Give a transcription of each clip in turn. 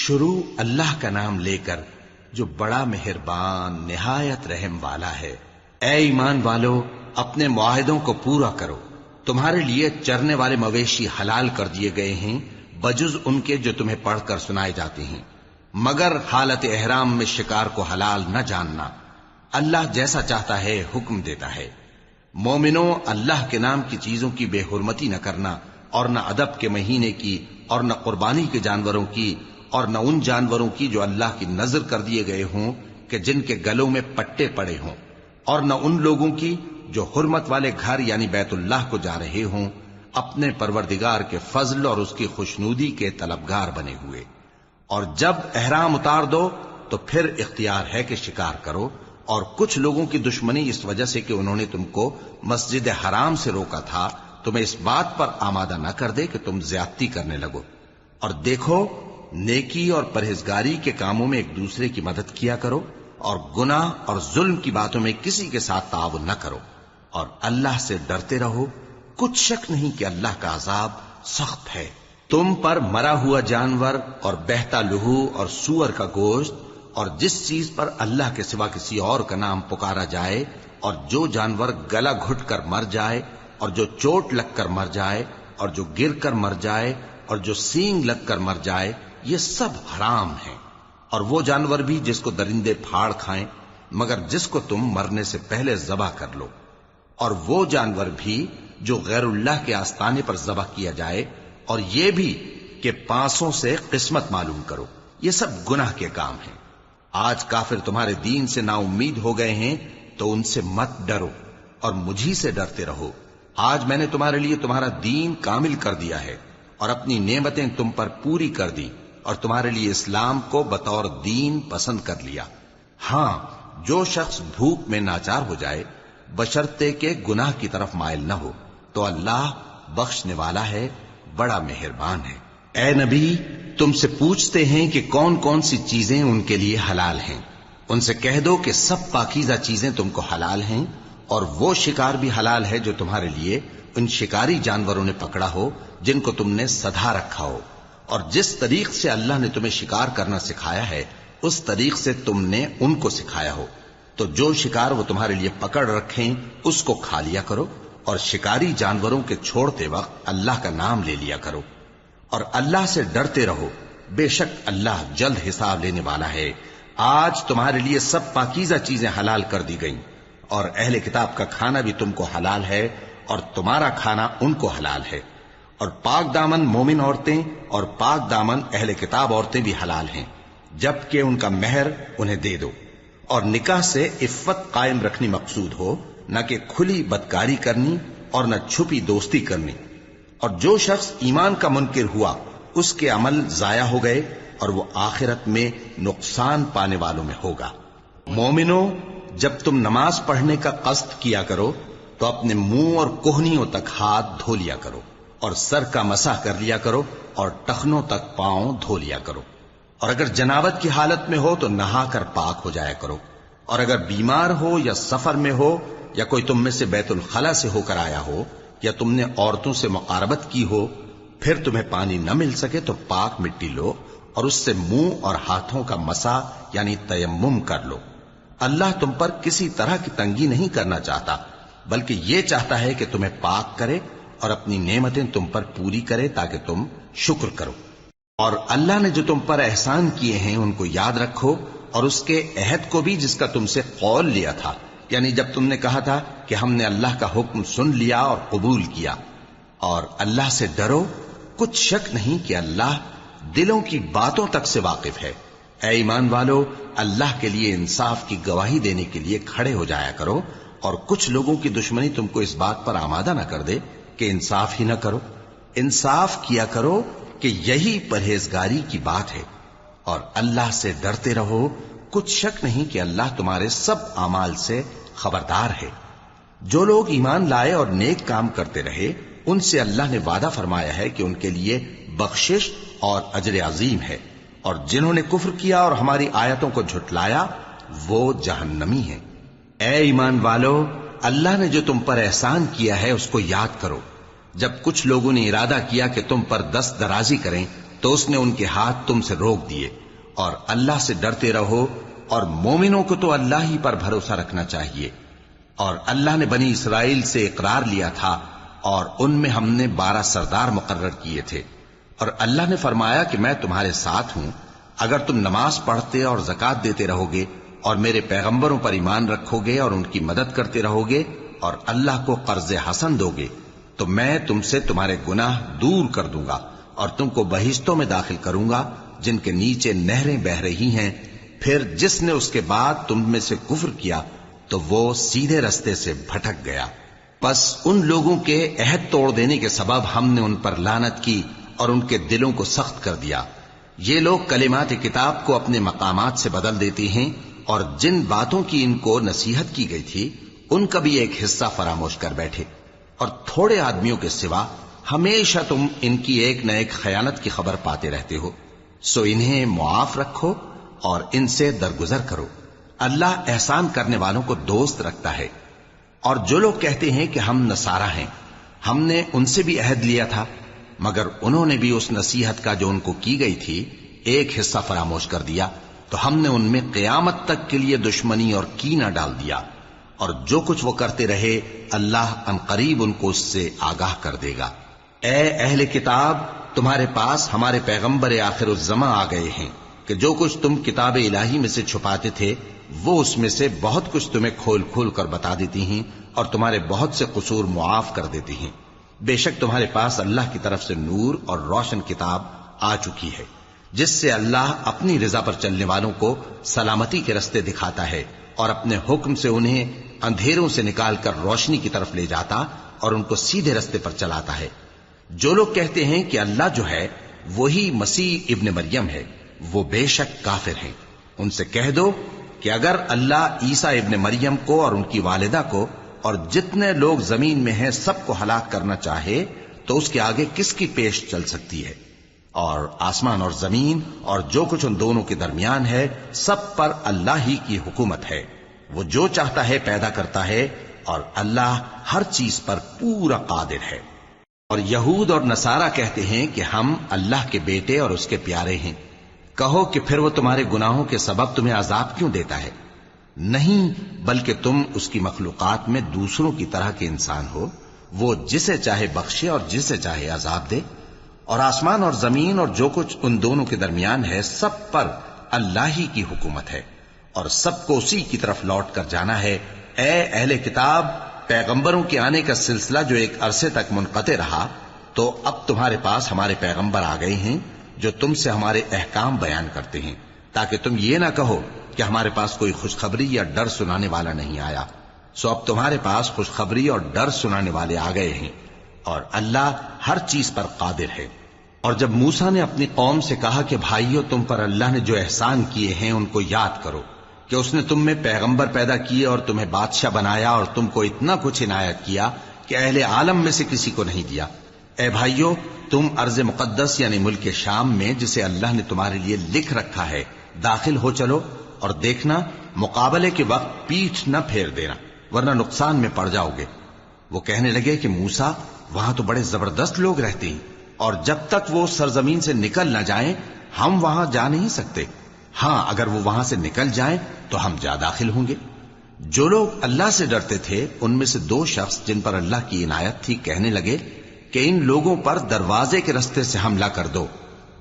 شروع اللہ کا نام لے کر جو بڑا مہربان نہایت رحم والا ہے۔ اے ایمان والو، اپنے معاہدوں کو پورا کرو۔ تمہارے لیے چرنے والے مویشی حلال کر دیے گئے ہیں بجز ان کے جو تمہیں پڑھ کر سنائے جاتے ہیں، مگر حالت احرام میں شکار کو حلال نہ جاننا۔ اللہ جیسا چاہتا ہے حکم دیتا ہے۔ مومنوں، اللہ کے نام کی چیزوں کی بے حرمتی نہ کرنا، اور نہ ادب کے مہینے کی، اور نہ قربانی کے جانوروں کی، اور نہ ان جانوروں کی جو اللہ کی نذر کر دیے گئے ہوں کہ جن کے گلوں میں پٹے پڑے ہوں، اور نہ ان لوگوں کی جو حرمت والے گھر یعنی بیت اللہ کو جا رہے ہوں اپنے پروردگار کے فضل اور اس کی خوشنودی کے طلبگار بنے ہوئے۔ اور جب احرام اتار دو تو پھر اختیار ہے کہ شکار کرو، اور کچھ لوگوں کی دشمنی اس وجہ سے کہ انہوں نے تم کو مسجد حرام سے روکا تھا تمہیں اس بات پر آمادہ نہ کر دے کہ تم زیادتی کرنے لگو۔ اور دیکھو، نیکی اور پرہیزگاری کے کاموں میں ایک دوسرے کی مدد کیا کرو، اور گناہ اور ظلم کی باتوں میں کسی کے ساتھ تعاون نہ کرو، اور اللہ سے ڈرتے رہو۔ کچھ شک نہیں کہ اللہ کا عذاب سخت ہے۔ تم پر مرا ہوا جانور اور بہتا لہو اور سور کا گوشت اور جس چیز پر اللہ کے سوا کسی اور کا نام پکارا جائے، اور جو جانور گلا گھٹ کر مر جائے، اور جو چوٹ لگ کر مر جائے، اور جو گر کر مر جائے، اور جو سینگ لگ کر مر جائے، یہ سب حرام ہیں۔ اور وہ جانور بھی جس کو درندے پھاڑ کھائیں، مگر جس کو تم مرنے سے پہلے ذبح کر لو، اور وہ جانور بھی جو غیر اللہ کے آستانے پر ذبح کیا جائے، اور یہ بھی کہ پانسوں سے قسمت معلوم کرو۔ یہ سب گناہ کے کام ہیں۔ آج کافر تمہارے دین سے نا امید ہو گئے ہیں تو ان سے مت ڈرو اور مجھی سے ڈرتے رہو۔ آج میں نے تمہارے لیے تمہارا دین کامل کر دیا ہے اور اپنی نعمتیں تم پر پوری کر دی، اور تمہارے لیے اسلام کو بطور دین پسند کر لیا۔ ہاں، جو شخص بھوک میں ناچار ہو جائے بشرطے کہ گناہ کی طرف مائل نہ ہو تو اللہ بخشنے والا ہے، بڑا مہربان ہے۔ اے نبی، تم سے پوچھتے ہیں کہ کون کون سی چیزیں ان کے لیے حلال ہیں۔ ان سے کہہ دو کہ سب پاکیزہ چیزیں تم کو حلال ہیں، اور وہ شکار بھی حلال ہے جو تمہارے لیے ان شکاری جانوروں نے پکڑا ہو جن کو تم نے سدھا رکھا ہو، اور جس طریق سے اللہ نے تمہیں شکار کرنا سکھایا ہے اس طریق سے تم نے ان کو سکھایا ہو۔ تو جو شکار وہ تمہارے لیے پکڑ رکھیں اس کو کھا لیا کرو، اور شکاری جانوروں کے چھوڑتے وقت اللہ کا نام لے لیا کرو، اور اللہ سے ڈرتے رہو، بے شک اللہ جلد حساب لینے والا ہے۔ آج تمہارے لیے سب پاکیزہ چیزیں حلال کر دی گئیں، اور اہل کتاب کا کھانا بھی تم کو حلال ہے، اور تمہارا کھانا ان کو حلال ہے۔ اور پاک دامن مومن عورتیں اور پاک دامن اہل کتاب عورتیں بھی حلال ہیں، جبکہ ان کا مہر انہیں دے دو۔ اور نکاح سے عفت قائم رکھنی مقصود ہو، نہ کہ کھلی بدکاری کرنی اور نہ چھپی دوستی کرنی۔ اور جو شخص ایمان کا منکر ہوا اس کے عمل ضائع ہو گئے، اور وہ آخرت میں نقصان پانے والوں میں ہوگا۔ مومنوں، جب تم نماز پڑھنے کا قصد کیا کرو تو اپنے منہ اور کوہنیوں تک ہاتھ دھو لیا کرو، اور سر کا مسح کر لیا کرو، اور ٹخنوں تک پاؤں دھو لیا کرو۔ اور اگر جنابت کی حالت میں ہو تو نہا کر پاک ہو جایا کرو، اور اگر بیمار ہو یا سفر میں ہو، یا کوئی تم میں سے بیت الخلا سے ہو کر آیا ہو، یا تم نے عورتوں سے مقاربت کی ہو، پھر تمہیں پانی نہ مل سکے تو پاک مٹی لو اور اس سے منہ اور ہاتھوں کا مسح یعنی تیمم کر لو۔ اللہ تم پر کسی طرح کی تنگی نہیں کرنا چاہتا، بلکہ یہ چاہتا ہے کہ تمہیں پاک کرے اور اپنی نعمتیں تم پر پوری کرے تاکہ تم شکر کرو۔ اور اللہ نے جو تم پر احسان کیے ہیں ان کو یاد رکھو، اور اس کے عہد کو بھی جس کا تم سے قول لیا تھا، یعنی جب تم نے کہا تھا کہ ہم نے اللہ کا حکم سن لیا اور قبول کیا۔ اور اللہ سے ڈرو، کچھ شک نہیں کہ اللہ دلوں کی باتوں تک سے واقف ہے۔ اے ایمان والو، اللہ کے لیے انصاف کی گواہی دینے کے لیے کھڑے ہو جایا کرو، اور کچھ لوگوں کی دشمنی تم کو اس بات پر آمادہ نہ کر دے کہ انصاف ہی نہ کرو۔ انصاف کیا کرو کہ یہی پرہیزگاری کی بات ہے، اور اللہ سے ڈرتے رہو، کچھ شک نہیں کہ اللہ تمہارے سب اعمال سے خبردار ہے۔ جو لوگ ایمان لائے اور نیک کام کرتے رہے ان سے اللہ نے وعدہ فرمایا ہے کہ ان کے لیے بخشش اور اجر عظیم ہے، اور جنہوں نے کفر کیا اور ہماری آیتوں کو جھٹلایا وہ جہنمی ہیں۔ اے ایمان والو، اللہ نے جو تم پر احسان کیا ہے اس کو یاد کرو۔ جب کچھ لوگوں نے ارادہ کیا کہ تم پر دست درازی کریں تو اس نے ان کے ہاتھ تم سے روک دیے. اور اللہ سے ڈرتے رہو، اور مومنوں کو تو اللہ ہی پر بھروسہ رکھنا چاہیے. اور اللہ نے بنی اسرائیل سے اقرار لیا تھا، اور ان میں ہم نے 12 سردار مقرر کیے تھے. اور اللہ نے فرمایا کہ میں تمہارے ساتھ ہوں، اگر تم نماز پڑھتے اور زکوٰۃ دیتے رہو گے اور میرے پیغمبروں پر ایمان رکھو گے اور ان کی مدد کرتے رہو گے اور اللہ کو قرض حسن دو گے تو میں تم سے تمہارے گناہ دور کر دوں گا اور تم کو بہشتوں میں داخل کروں گا جن کے نیچے نہریں بہ رہی ہیں. پھر جس نے اس کے بعد تم میں سے کفر کیا تو وہ سیدھے رستے سے بھٹک گیا. پس ان لوگوں کے عہد توڑ دینے کے سبب ہم نے ان پر لعنت کی اور ان کے دلوں کو سخت کر دیا. یہ لوگ کلمات کتاب کو اپنے مقامات سے بدل دیتے ہیں اور جن باتوں کی ان کو نصیحت کی گئی تھی ان کا بھی ایک حصہ فراموش کر بیٹھے. اور تھوڑے آدمیوں کے سوا ہمیشہ تم ان کی ایک نہ ایک خیانت کی خبر پاتے رہتے ہو. سو انہیں معاف رکھو اور ان سے درگزر کرو. اللہ احسان کرنے والوں کو دوست رکھتا ہے. اور جو لوگ کہتے ہیں کہ ہم نصارہ ہیں، ہم نے ان سے بھی عہد لیا تھا، مگر انہوں نے بھی اس نصیحت کا جو ان کو کی گئی تھی ایک حصہ فراموش کر دیا، تو ہم نے ان میں قیامت تک کے لیے دشمنی اور کینہ ڈال دیا. اور جو کچھ وہ کرتے رہے اللہ عنقریب ان کو اس سے آگاہ کر دے گا. اے اہل کتاب، تمہارے پاس ہمارے پیغمبر آخر الزماں آ گئے ہیں کہ جو کچھ تم کتاب الہی میں سے چھپاتے تھے وہ اس میں سے بہت کچھ تمہیں کھول کھول کر بتا دیتی ہیں اور تمہارے بہت سے قصور معاف کر دیتی ہیں. بے شک تمہارے پاس اللہ کی طرف سے نور اور روشن کتاب آ چکی ہے جس سے اللہ اپنی رضا پر چلنے والوں کو سلامتی کے رستے دکھاتا ہے اور اپنے حکم سے انہیں اندھیروں سے نکال کر روشنی کی طرف لے جاتا اور ان کو سیدھے رستے پر چلاتا ہے. جو لوگ کہتے ہیں کہ اللہ جو ہے وہی مسیح ابن مریم ہے وہ بے شک کافر ہیں. ان سے کہہ دو کہ اگر اللہ عیسیٰ ابن مریم کو اور ان کی والدہ کو اور جتنے لوگ زمین میں ہیں سب کو ہلاک کرنا چاہے تو اس کے آگے کس کی پیش چل سکتی ہے؟ اور آسمان اور زمین اور جو کچھ ان دونوں کے درمیان ہے سب پر اللہ ہی کی حکومت ہے. وہ جو چاہتا ہے پیدا کرتا ہے اور اللہ ہر چیز پر پورا قادر ہے. اور یہود اور نصارہ کہتے ہیں کہ ہم اللہ کے بیٹے اور اس کے پیارے ہیں. کہو کہ پھر وہ تمہارے گناہوں کے سبب تمہیں عذاب کیوں دیتا ہے؟ نہیں، بلکہ تم اس کی مخلوقات میں دوسروں کی طرح کے انسان ہو. وہ جسے چاہے بخشے اور جسے چاہے عذاب دے. اور آسمان اور زمین اور جو کچھ ان دونوں کے درمیان ہے سب پر اللہ ہی کی حکومت ہے اور سب کو اسی کی طرف لوٹ کر جانا ہے. اے اہل کتاب، پیغمبروں کے آنے کا سلسلہ جو ایک عرصے تک منقطع رہا تو اب تمہارے پاس ہمارے پیغمبر آ گئے ہیں جو تم سے ہمارے احکام بیان کرتے ہیں تاکہ تم یہ نہ کہو کہ ہمارے پاس کوئی خوشخبری یا ڈر سنانے والا نہیں آیا. سو اب تمہارے پاس خوشخبری اور ڈر سنانے والے آ گئے ہیں اور اللہ ہر چیز پر قادر ہے. اور جب موسیٰ نے اپنی قوم سے کہا کہ بھائیو، تم پر اللہ نے جو احسان کیے ہیں ان کو یاد کرو کہ اس نے تم میں پیغمبر پیدا کیے اور تمہیں بادشاہ بنایا اور تم کو اتنا کچھ عنایت کیا کہ اہل عالم میں سے کسی کو نہیں دیا. اے بھائیو، تم ارض مقدس یعنی ملک شام میں جسے اللہ نے تمہارے لیے لکھ رکھا ہے داخل ہو چلو، اور دیکھنا مقابلے کے وقت پیٹھ نہ پھیر دینا ورنہ نقصان میں پڑ جاؤ گے. وہ کہنے لگے کہ موسیٰ، وہاں تو بڑے زبردست لوگ رہتے ہیں اور جب تک وہ سرزمین سے نکل نہ جائیں ہم وہاں جا نہیں سکتے. ہاں، اگر وہ وہاں سے نکل جائیں تو ہم جا داخل ہوں گے. جو لوگ اللہ سے ڈرتے تھے ان میں سے 2 شخص جن پر اللہ کی عنایت تھی کہنے لگے کہ ان لوگوں پر دروازے کے رستے سے حملہ کر دو،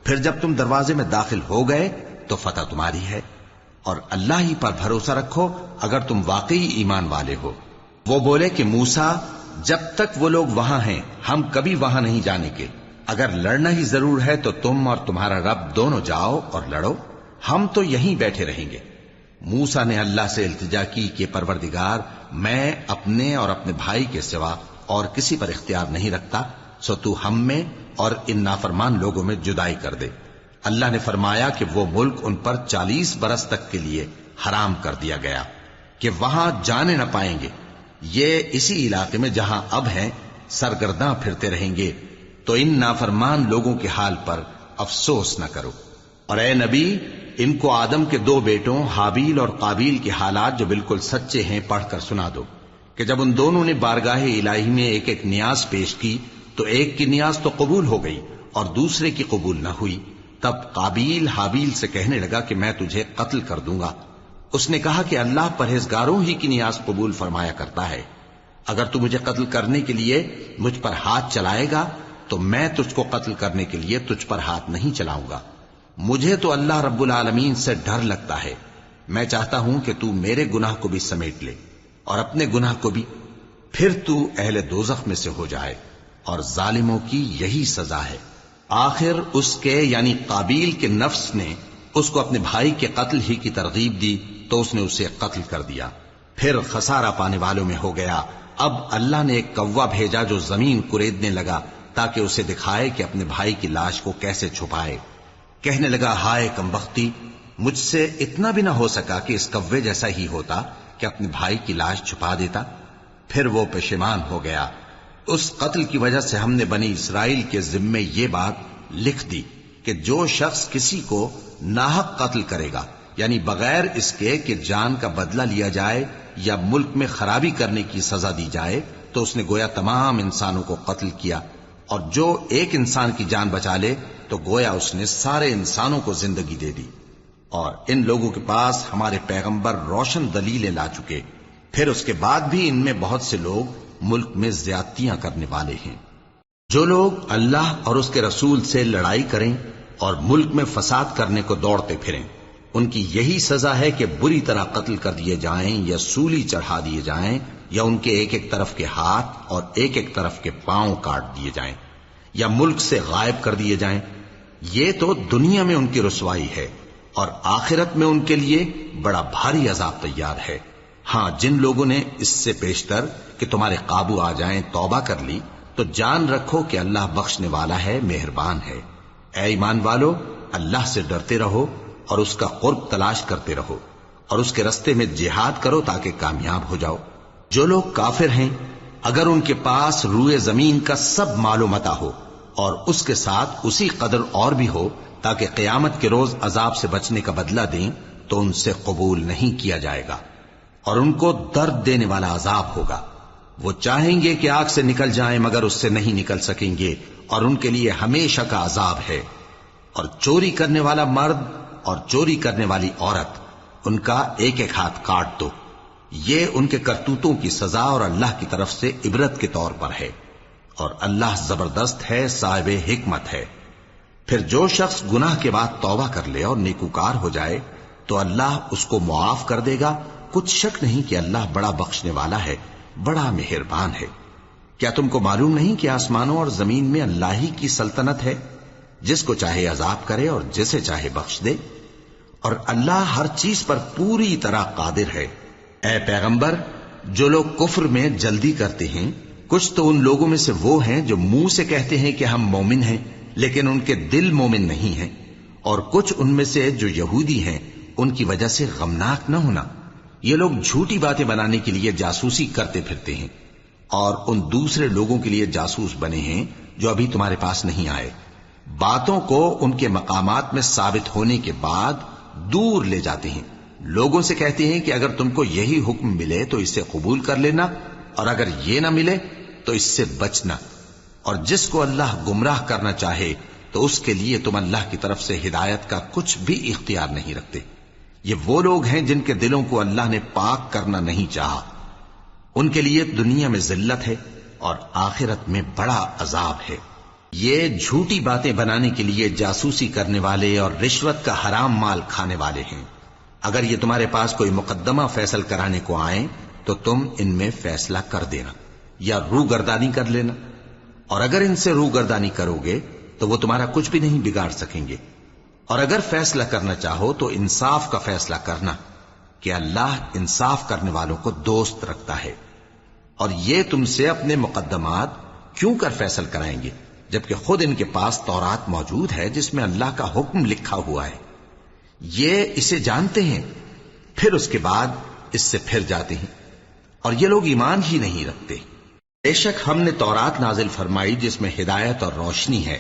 پھر جب تم دروازے میں داخل ہو گئے تو فتح تمہاری ہے. اور اللہ ہی پر بھروسہ رکھو اگر تم واقعی ایمان والے ہو. وہ بولے کہ موسیٰ، جب تک وہ لوگ وہاں ہیں ہم کبھی وہاں نہیں جانے کے. اگر لڑنا ہی ضرور ہے تو تم اور تمہارا رب دونوں جاؤ اور لڑو، ہم تو یہیں بیٹھے رہیں گے. موسیٰ نے اللہ سے التجا کی کہ پروردگار، میں اپنے اور اپنے بھائی کے سوا اور کسی پر اختیار نہیں رکھتا، سو تو ہم میں اور ان نافرمان لوگوں میں جدائی کر دے. اللہ نے فرمایا کہ وہ ملک ان پر 40 برس تک کے لیے حرام کر دیا گیا کہ وہاں جانے نہ پائیں گے. یہ اسی علاقے میں جہاں اب ہیں سرگرداں پھرتے رہیں گے. تو ان نافرمان لوگوں کے حال پر افسوس نہ کرو. اور اے نبی، ان کو آدم کے 2 بیٹوں حابیل اور قابیل کے حالات جو بالکل سچے ہیں پڑھ کر سنا دو کہ جب ان دونوں نے بارگاہ الہی میں ایک ایک نیاز پیش کی تو ایک کی نیاز تو قبول ہو گئی اور دوسرے کی قبول نہ ہوئی، تب قابیل حابیل سے کہنے لگا کہ میں تجھے قتل کر دوں گا۔ اس نے کہا کہ اللہ پرہیزگاروں ہی کی نیاز قبول فرمایا کرتا ہے، اگر تو مجھے قتل کرنے کے لیے مجھ پر ہاتھ چلائے گا تو میں تجھ کو قتل کرنے کے لیے تجھ پر ہاتھ نہیں چلاؤں گا۔ مجھے تو اللہ رب العالمین سے ڈر لگتا ہے، میں چاہتا ہوں کہ تو میرے گناہ کو بھی سمیٹ لے اور اپنے گناہ کو بھی، پھر تو اہل دوزخ میں سے ہو جائے، اور ظالموں کی یہی سزا ہے۔ آخر اس کے یعنی قابیل کے نفس نے اس کو اپنے بھائی کے قتل ہی کی ترغیب دی تو اس نے اسے قتل کر دیا، پھر خسارہ پانے والوں میں ہو گیا۔ اب اللہ نے ایک کوا بھیجا جو زمین کریدنے لگا تاکہ اسے دکھائے کہ اپنے بھائی کی لاش کو کیسے چھپائے۔ کہنے لگا، ہائے کمبختی، مجھ سے اتنا بھی نہ ہو سکا کہ اس کوے جیسا ہی ہوتا کہ اپنے بھائی کی لاش چھپا دیتا۔ پھر وہ پشیمان ہو گیا۔ اس قتل کی وجہ سے ہم نے بنی اسرائیل کے ذمے یہ بات لکھ دی کہ جو شخص کسی کو ناحق قتل کرے گا، یعنی بغیر اس کے کہ جان کا بدلہ لیا جائے یا ملک میں خرابی کرنے کی سزا دی جائے، تو اس نے گویا تمام انسانوں کو قتل کیا، اور جو ایک انسان کی جان بچا لے تو گویا اس نے سارے انسانوں کو زندگی دے دی۔ اور ان لوگوں کے پاس ہمارے پیغمبر روشن دلیلیں لا چکے، پھر اس کے بعد بھی ان میں بہت سے لوگ ملک میں زیادتیاں کرنے والے ہیں۔ جو لوگ اللہ اور اس کے رسول سے لڑائی کریں اور ملک میں فساد کرنے کو دوڑتے پھریں، ان کی یہی سزا ہے کہ بری طرح قتل کر دیے جائیں یا سولی چڑھا دیے جائیں، یا ان کے ایک ایک طرف کے ہاتھ اور ایک ایک طرف کے پاؤں کاٹ دیے جائیں، یا ملک سے غائب کر دیے جائیں۔ یہ تو دنیا میں ان کی رسوائی ہے، اور آخرت میں ان کے لیے بڑا بھاری عذاب تیار ہے۔ ہاں، جن لوگوں نے اس سے پیشتر کہ تمہارے قابو آ جائیں توبہ کر لی، تو جان رکھو کہ اللہ بخشنے والا ہے، مہربان ہے۔ اے ایمان والو، اللہ سے ڈرتے رہو اور اس کا قرب تلاش کرتے رہو، اور اس کے رستے میں جہاد کرو تاکہ کامیاب ہو جاؤ۔ جو لوگ کافر ہیں، اگر ان کے پاس روئے زمین کا سب مال و متاع ہو اور اس کے ساتھ اسی قدر اور بھی ہو تاکہ قیامت کے روز عذاب سے بچنے کا بدلہ دیں، تو ان سے قبول نہیں کیا جائے گا، اور ان کو درد دینے والا عذاب ہوگا۔ وہ چاہیں گے کہ آگ سے نکل جائیں مگر اس سے نہیں نکل سکیں گے، اور ان کے لیے ہمیشہ کا عذاب ہے۔ اور چوری کرنے والا مرد اور چوری کرنے والی عورت، ان کا ایک ایک ہاتھ کاٹ دو۔ یہ ان کے کرتوتوں کی سزا اور اللہ کی طرف سے عبرت کے طور پر ہے، اور اللہ زبردست ہے، صاحب حکمت ہے۔ پھر جو شخص گناہ کے بعد توبہ کر لے اور نیکوکار ہو جائے تو اللہ اس کو معاف کر دے گا۔ کچھ شک نہیں کہ اللہ بڑا بخشنے والا ہے، بڑا مہربان ہے۔ کیا تم کو معلوم نہیں کہ آسمانوں اور زمین میں اللہ ہی کی سلطنت ہے، جس کو چاہے عذاب کرے اور جسے چاہے بخش دے، اور اللہ ہر چیز پر پوری طرح قادر ہے۔ اے پیغمبر، جو لوگ کفر میں جلدی کرتے ہیں، کچھ تو ان لوگوں میں سے وہ ہیں جو منہ سے کہتے ہیں کہ ہم مومن ہیں لیکن ان کے دل مومن نہیں ہیں، اور کچھ ان میں سے جو یہودی ہیں، ان کی وجہ سے غمناک نہ ہونا۔ یہ لوگ جھوٹی باتیں بنانے کے لیے جاسوسی کرتے پھرتے ہیں، اور ان دوسرے لوگوں کے لیے جاسوس بنے ہیں جو ابھی تمہارے پاس نہیں آئے۔ باتوں کو ان کے مقامات میں ثابت ہونے کے بعد دور لے جاتے ہیں، لوگوں سے کہتے ہیں کہ اگر تم کو یہی حکم ملے تو اسے قبول کر لینا، اور اگر یہ نہ ملے تو اس سے بچنا، اور جس کو اللہ گمراہ کرنا چاہے تو اس کے لیے تم اللہ کی طرف سے ہدایت کا کچھ بھی اختیار نہیں رکھتے۔ یہ وہ لوگ ہیں جن کے دلوں کو اللہ نے پاک کرنا نہیں چاہا، ان کے لیے دنیا میں ذلت ہے اور آخرت میں بڑا عذاب ہے۔ یہ جھوٹی باتیں بنانے کے لیے جاسوسی کرنے والے اور رشوت کا حرام مال کھانے والے ہیں۔ اگر یہ تمہارے پاس کوئی مقدمہ فیصل کرانے کو آئیں تو تم ان میں فیصلہ کر دینا یا روگردانی کر لینا، اور اگر ان سے روگردانی کرو گے تو وہ تمہارا کچھ بھی نہیں بگاڑ سکیں گے۔ اور اگر فیصلہ کرنا چاہو تو انصاف کا فیصلہ کرنا، کہ اللہ انصاف کرنے والوں کو دوست رکھتا ہے۔ اور یہ تم سے اپنے مقدمات کیوں کر فیصل کرائیں گے جبکہ خود ان کے پاس تورات موجود ہے جس میں اللہ کا حکم لکھا ہوا ہے۔ یہ اسے جانتے ہیں، پھر اس کے بعد اس سے پھر جاتے ہیں، اور یہ لوگ ایمان ہی نہیں رکھتے۔ بے شک ہم نے تورات نازل فرمائی جس میں ہدایت اور روشنی ہے،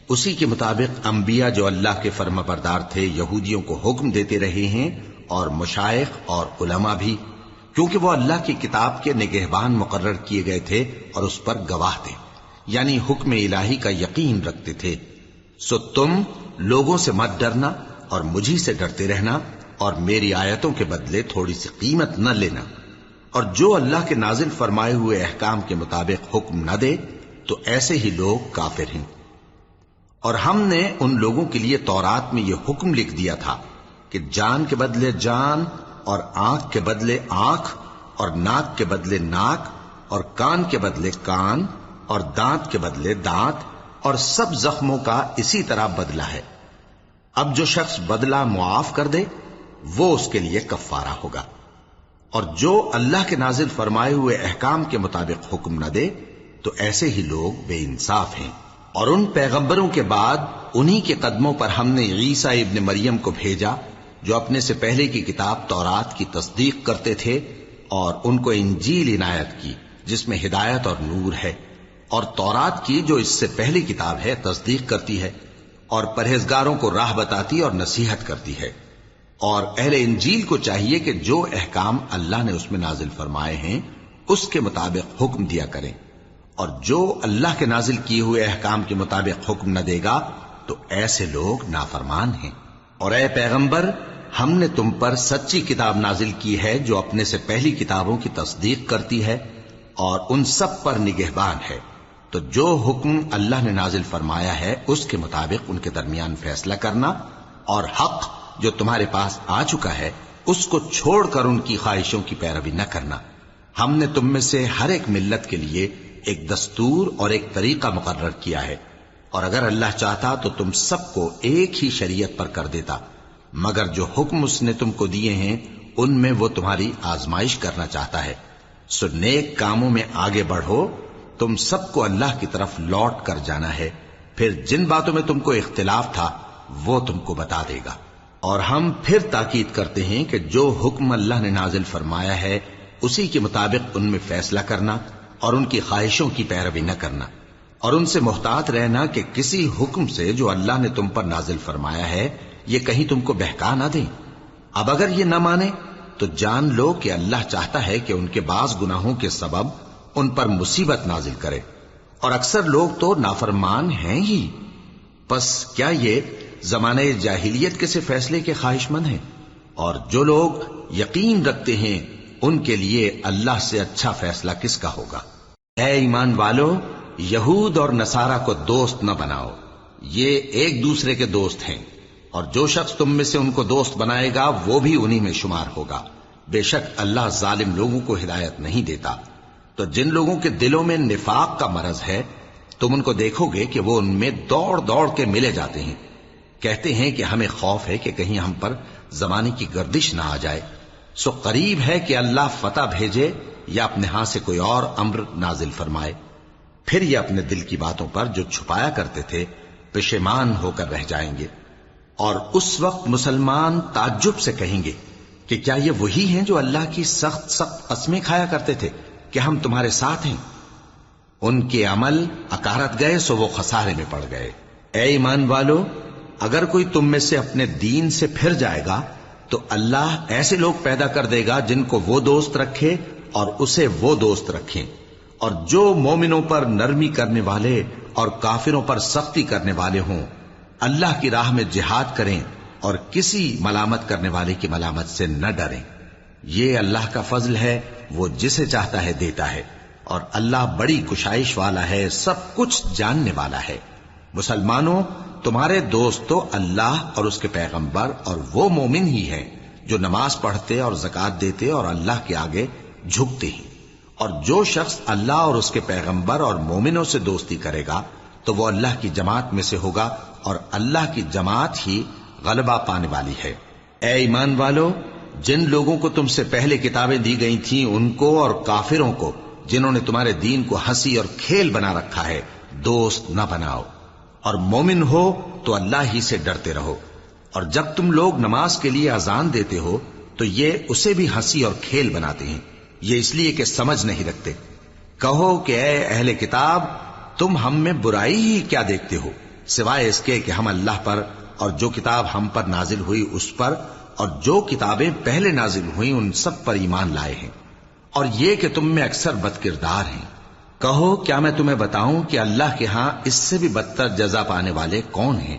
اسی کے مطابق انبیاء جو اللہ کے فرما بردار تھے یہودیوں کو حکم دیتے رہے ہیں، اور مشائخ اور علماء بھی، کیونکہ وہ اللہ کی کتاب کے نگہبان مقرر کیے گئے تھے اور اس پر گواہ تھے۔ یعنی حکم الہی کا یقین رکھتے تھے، سو تم لوگوں سے مت ڈرنا اور مجھی سے ڈرتے رہنا، اور میری آیتوں کے بدلے تھوڑی سی قیمت نہ لینا، اور جو اللہ کے نازل فرمائے ہوئے احکام کے مطابق حکم نہ دے تو ایسے ہی لوگ کافر ہیں۔ اور ہم نے ان لوگوں کے لیے تورات میں یہ حکم لکھ دیا تھا کہ جان کے بدلے جان، اور آنکھ کے بدلے آنکھ، اور ناک کے بدلے ناک، اور کان کے بدلے کان، اور دانت کے بدلے دانت، اور سب زخموں کا اسی طرح بدلہ ہے۔ اب جو شخص بدلہ معاف کر دے وہ اس کے لیے کفارہ ہوگا، اور جو اللہ کے نازل فرمائے ہوئے احکام کے مطابق حکم نہ دے تو ایسے ہی لوگ بے انصاف ہیں۔ اور ان پیغمبروں کے بعد انہی کے قدموں پر ہم نے عیسیٰ ابن مریم کو بھیجا جو اپنے سے پہلے کی کتاب تورات کی تصدیق کرتے تھے، اور ان کو انجیل عنایت کی جس میں ہدایت اور نور ہے، اور تورات کی جو اس سے پہلی کتاب ہے تصدیق کرتی ہے، اور پرہیزگاروں کو راہ بتاتی اور نصیحت کرتی ہے۔ اور اہل انجیل کو چاہیے کہ جو احکام اللہ نے اس میں نازل فرمائے ہیں اس کے مطابق حکم دیا کریں، اور جو اللہ کے نازل کیے ہوئے احکام کے مطابق حکم نہ دے گا تو ایسے لوگ نافرمان ہیں۔ اور اے پیغمبر، ہم نے تم پر سچی کتاب نازل کی ہے جو اپنے سے پہلی کتابوں کی تصدیق کرتی ہے اور ان سب پر نگہبان ہے، تو جو حکم اللہ نے نازل فرمایا ہے اس کے مطابق ان کے درمیان فیصلہ کرنا، اور حق جو تمہارے پاس آ چکا ہے اس کو چھوڑ کر ان کی خواہشوں کی پیروی نہ کرنا۔ ہم نے تم میں سے ہر ایک ملت کے لیے ایک دستور اور ایک طریقہ مقرر کیا ہے، اور اگر اللہ چاہتا تو تم سب کو ایک ہی شریعت پر کر دیتا، مگر جو حکم اس نے تم کو دیے ہیں ان میں وہ تمہاری آزمائش کرنا چاہتا ہے۔ سو نیک کاموں میں آگے بڑھو، تم سب کو اللہ کی طرف لوٹ کر جانا ہے، پھر جن باتوں میں تم کو اختلاف تھا وہ تم کو بتا دے گا۔ اور ہم پھر تاکید کرتے ہیں کہ جو حکم اللہ نے نازل فرمایا ہے اسی کے مطابق ان میں فیصلہ کرنا، اور ان کی خواہشوں کی پیروی نہ کرنا، اور ان سے محتاط رہنا کہ کسی حکم سے جو اللہ نے تم پر نازل فرمایا ہے یہ کہیں تم کو بہکا نہ دیں۔ اب اگر یہ نہ مانے تو جان لو کہ اللہ چاہتا ہے کہ ان کے بعض گناہوں کے سبب ان پر مصیبت نازل کرے، اور اکثر لوگ تو نافرمان ہیں ہی۔ پس کیا یہ زمانہ جاہلیت کے سے فیصلے کے خواہش مند ہیں؟ اور جو لوگ یقین رکھتے ہیں ان کے لیے اللہ سے اچھا فیصلہ کس کا ہوگا؟ اے ایمان والو، یہود اور نصارہ کو دوست نہ بناؤ، یہ ایک دوسرے کے دوست ہیں، اور جو شخص تم میں سے ان کو دوست بنائے گا وہ بھی انہی میں شمار ہوگا۔ بے شک اللہ ظالم لوگوں کو ہدایت نہیں دیتا۔ تو جن لوگوں کے دلوں میں نفاق کا مرض ہے تم ان کو دیکھو گے کہ وہ ان میں دوڑ دوڑ کے ملے جاتے ہیں، کہتے ہیں کہ ہمیں خوف ہے کہ کہیں ہم پر زمانے کی گردش نہ آ جائے۔ سو قریب ہے کہ اللہ فتح بھیجے یا اپنے ہاں سے کوئی اور امر نازل فرمائے، پھر یہ اپنے دل کی باتوں پر جو چھپایا کرتے تھے پشیمان ہو کر رہ جائیں گے۔ اور اس وقت مسلمان تعجب سے کہیں گے کہ کیا یہ وہی ہیں جو اللہ کی سخت سخت قسمیں کھایا کرتے تھے کہ ہم تمہارے ساتھ ہیں؟ ان کے عمل اکارت گئے سو وہ خسارے میں پڑ گئے۔ اے ایمان والو، اگر کوئی تم میں سے اپنے دین سے پھر جائے گا تو اللہ ایسے لوگ پیدا کر دے گا جن کو وہ دوست رکھے اور اسے وہ دوست رکھیں، اور جو مومنوں پر نرمی کرنے والے اور کافروں پر سختی کرنے والے ہوں، اللہ کی راہ میں جہاد کریں اور کسی ملامت کرنے والے کی ملامت سے نہ ڈریں۔ یہ اللہ کا فضل ہے، وہ جسے چاہتا ہے دیتا ہے، اور اللہ بڑی کشائش والا ہے، سب کچھ جاننے والا ہے۔ مسلمانوں، تمہارے دوست تو اللہ اور اس کے پیغمبر اور وہ مومن ہی ہیں جو نماز پڑھتے اور زکوٰۃ دیتے اور اللہ کے آگے جھکتے ہیں۔ اور جو شخص اللہ اور اس کے پیغمبر اور مومنوں سے دوستی کرے گا تو وہ اللہ کی جماعت میں سے ہوگا، اور اللہ کی جماعت ہی غلبہ پانے والی ہے۔ اے ایمان والو، جن لوگوں کو تم سے پہلے کتابیں دی گئی تھیں ان کو اور کافروں کو جنہوں نے تمہارے دین کو ہنسی اور کھیل بنا رکھا ہے دوست نہ بناؤ، اور مومن ہو تو اللہ ہی سے ڈرتے رہو۔ اور جب تم لوگ نماز کے لیے اذان دیتے ہو تو یہ اسے بھی ہنسی اور کھیل بناتے ہیں، یہ اس لیے کہ سمجھ نہیں رکھتے۔ کہو کہ اے اہل کتاب، تم ہم میں برائی ہی کیا دیکھتے ہو، سوائے اس کے کہ ہم اللہ پر اور جو کتاب ہم پر نازل ہوئی اس پر اور جو کتابیں پہلے نازل ہوئیں ان سب پر ایمان لائے ہیں، اور یہ کہ تم میں اکثر بد کردار ہیں۔ کہو کیا میں تمہیں بتاؤں کہ اللہ کے ہاں اس سے بھی بدتر جزا پانے والے کون ہیں؟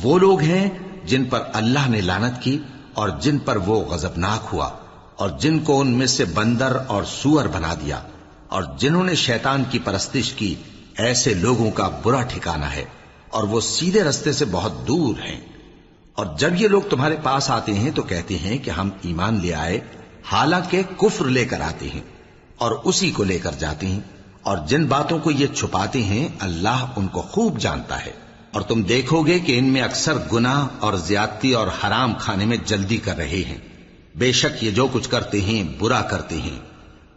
وہ لوگ ہیں جن پر اللہ نے لعنت کی اور جن پر وہ غضبناک ہوا، اور جن کو ان میں سے بندر اور سور بنا دیا، اور جنہوں نے شیطان کی پرستش کی، ایسے لوگوں کا برا ٹھکانہ ہے، اور وہ سیدھے رستے سے بہت دور ہیں۔ اور جب یہ لوگ تمہارے پاس آتے ہیں تو کہتے ہیں کہ ہم ایمان لے آئے، حالانکہ کفر لے کر آتے ہیں اور اسی کو لے کر جاتے ہیں، اور جن باتوں کو یہ چھپاتے ہیں اللہ ان کو خوب جانتا ہے۔ اور تم دیکھو گے کہ ان میں اکثر گناہ اور زیادتی اور حرام کھانے میں جلدی کر رہے ہیں، بے شک یہ جو کچھ کرتے ہیں برا کرتے ہیں۔